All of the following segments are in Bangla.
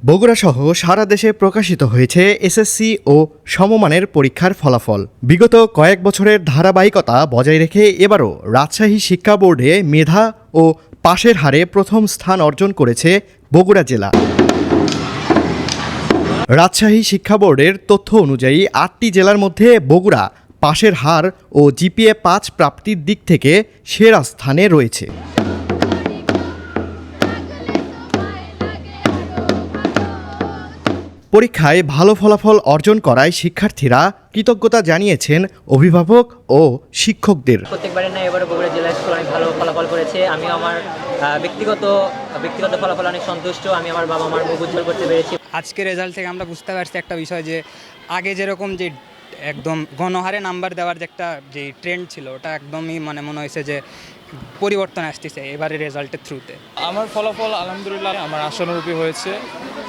বগুড়াসহ সারা দেশে প্রকাশিত হয়েছে এসএসসি ও সমমানের পরীক্ষার ফলাফল। বিগত কয়েক বছরের ধারাবাহিকতা বজায় রেখে এবারও রাজশাহী শিক্ষা বোর্ডে মেধা ও পাশের হারে প্রথম স্থান অর্জন করেছে বগুড়া জেলা। রাজশাহী শিক্ষা বোর্ডের তথ্য অনুযায়ী ৮টি জেলার মধ্যে বগুড়া পাশের হার ও জিপিএ ৫ প্রাপ্তির দিক থেকে সেরা স্থানে রয়েছে। পরীক্ষায় ভালো ফলাফল অর্জন করায় শিক্ষার্থীরা কৃতজ্ঞতা জানিয়েছেন অভিভাবক ও শিক্ষকদের। প্রত্যেকবারের না এবারে বগুড়া জেলা স্কুল অনেক ভালো ফলাফল করেছে। আমি আমার ব্যক্তিগত ফলাফল অনেক সন্তুষ্ট। আমি আমার বাবা মার মুখ উজ্জ্বল করতে পেরেছি। আজকের রেজাল্ট থেকে আমরা বুঝতে পারছি একটা বিষয় যে আগে যেরকম যে একদম গণহারে নাম্বার দেওয়ার যে একটা যে ট্রেন্ড ছিল ওটা একদমই মনে হয়েছে যে পরিবর্তন আসতেছে এবারে রেজাল্টের থ্রুতে। আমার ফলাফল আলহামদুলিল্লাহ আমার আশানুরূপী হয়েছে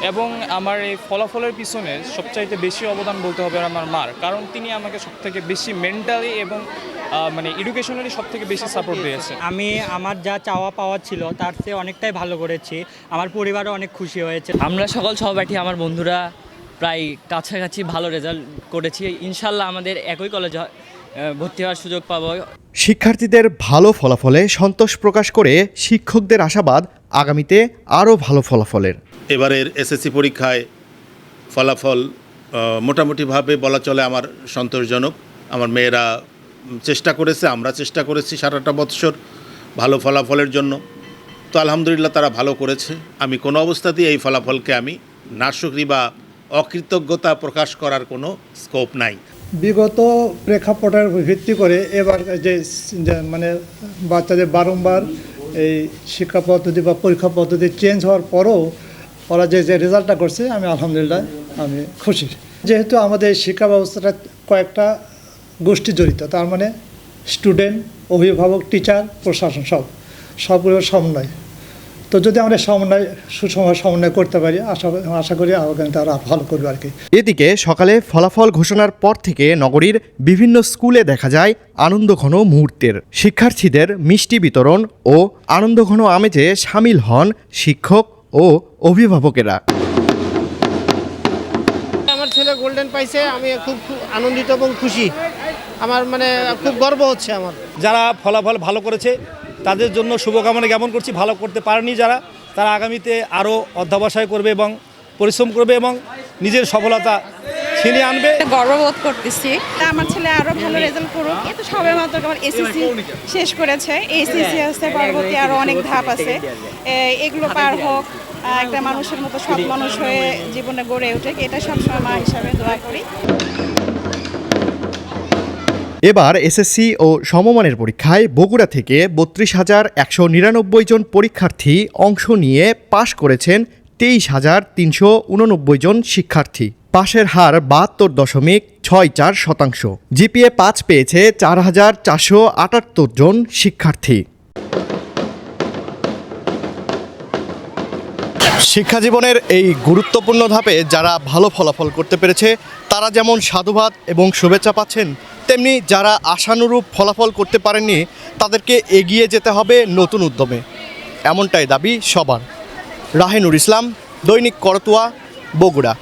এবং আমার এই ফলাফলের পিছনে সবচাইতে বেশি অবদান বলতে হবে আমার মার, কারণ তিনি আমাকে সবথেকে বেশি মেন্টালি এবং এডুকেশনালি সবথেকে বেশি সাপোর্ট দিয়েছে। আমি আমার যা চাওয়া পাওয়া ছিল তার চেয়ে অনেকটাই ভালো করেছি। আমার পরিবারও অনেক খুশি হয়েছে। আমরা সকল সহপাঠী আমার বন্ধুরা প্রায় কাছাকাছি ভালো রেজাল্ট করেছি। ইনশাল্লাহ আমাদের একই কলেজে ভর্তি হওয়ার সুযোগ পাবো। শিক্ষার্থীদের ভালো ফলাফলে সন্তোষ প্রকাশ করে শিক্ষকদের আশাবাদ আগামীতে আরও ভালো ফলাফলের। এবারের এসএসসি পরীক্ষায় ফলাফল মোটামুটিভাবে বলা চলে আমার সন্তোষজনক। আমার মেয়েরা চেষ্টা করেছে, আমরা চেষ্টা করেছি সারাটা বৎসর ভালো ফলাফলের জন্য। তো আলহামদুলিল্লাহ তারা ভালো করেছে। আমি কোনো অবস্থাতেই এই ফলাফলকে আমি নাশুকরি বা অকৃতজ্ঞতা প্রকাশ করার কোনো স্কোপ নাই। বিগত প্রেক্ষাপটের ভিত্তি করে এবার যে বাচ্চাদের বারংবার এই শিক্ষা পদ্ধতি বা পরীক্ষা পদ্ধতি চেঞ্জ হওয়ার পরও ওরা যে রেজাল্টটা করছে আমি আলহামদুলিল্লাহ আমি খুশি। যেহেতু আমাদের শিক্ষা ব্যবস্থাটা কয়েকটা গোষ্ঠী জড়িত, তার মানে স্টুডেন্ট, অভিভাবক, টিচার, প্রশাসন সবগুলোর সমন্বয়। তো যদি আমরা সমন্বয় করতে পারি আশা করি আগামীতে আরও ভালো করবে আর কি। এদিকে সকালে ফলাফল ঘোষণার পর থেকে নগরীর বিভিন্ন স্কুলে দেখা যায় আনন্দঘন মুহূর্তের। শিক্ষার্থীদের মিষ্টি বিতরণ ও আনন্দঘন আমেজে সামিল হন শিক্ষক ও অভিভাবকেরা। আমার ছেলে গোল্ডেন পাইছে, আমি খুব আনন্দিত এবং খুশি। আমার খুব গর্ব হচ্ছে আমার। যারা ফলাফল ভালো করেছে তাদের জন্য শুভকামনা জ্ঞাপন করছি। ভালো করতে পারেনি যারা, তারা আগামীতে আরও অধ্যবসায় করবে এবং পরিশ্রম করবে এবং নিজের সফলতা ছিনিয়ে আনবে। গর্ববোধ করতেছি আমার ছেলে আরও ভালো রেজাল্ট করুক। এ তো সবে মাত্র এসএসসি শেষ করেছে, এসএসসি আছে, পরবর্তী আরও অনেক ধাপ আছে। এগুলো পার হোক, একটা মানুষের মতো সৎ মানুষ হয়ে জীবনে গড়ে ওঠে, এটা সবসময় মা হিসাবে দোয়া করি। এবার এসএসসি ও সমমানের পরীক্ষায় বগুড়া থেকে ৩২,১৯৯ জন পরীক্ষার্থী অংশ নিয়ে পাশ করেছেন ২৩,৩৮৯ জন শিক্ষার্থী। পাশের হার ৭২.৬৪%। জিপিএ ৫ পেয়েছে ৪,৪৭৮ জন শিক্ষার্থী। শিক্ষা জীবনের এই গুরুত্বপূর্ণ ধাপে যারা ভালো ফলাফল করতে পেরেছে তারা যেমন সাধুবাদ এবং শুভেচ্ছা পাচ্ছেন, তেমনি যারা আশানুরূপ ফলাফল করতে পারেননি তাদেরকে এগিয়ে যেতে হবে নতুন উদ্যমে, এমনটাই দাবি সবার। রাহেনুর ইসলাম, দৈনিক করতোয়া, বগুড়া।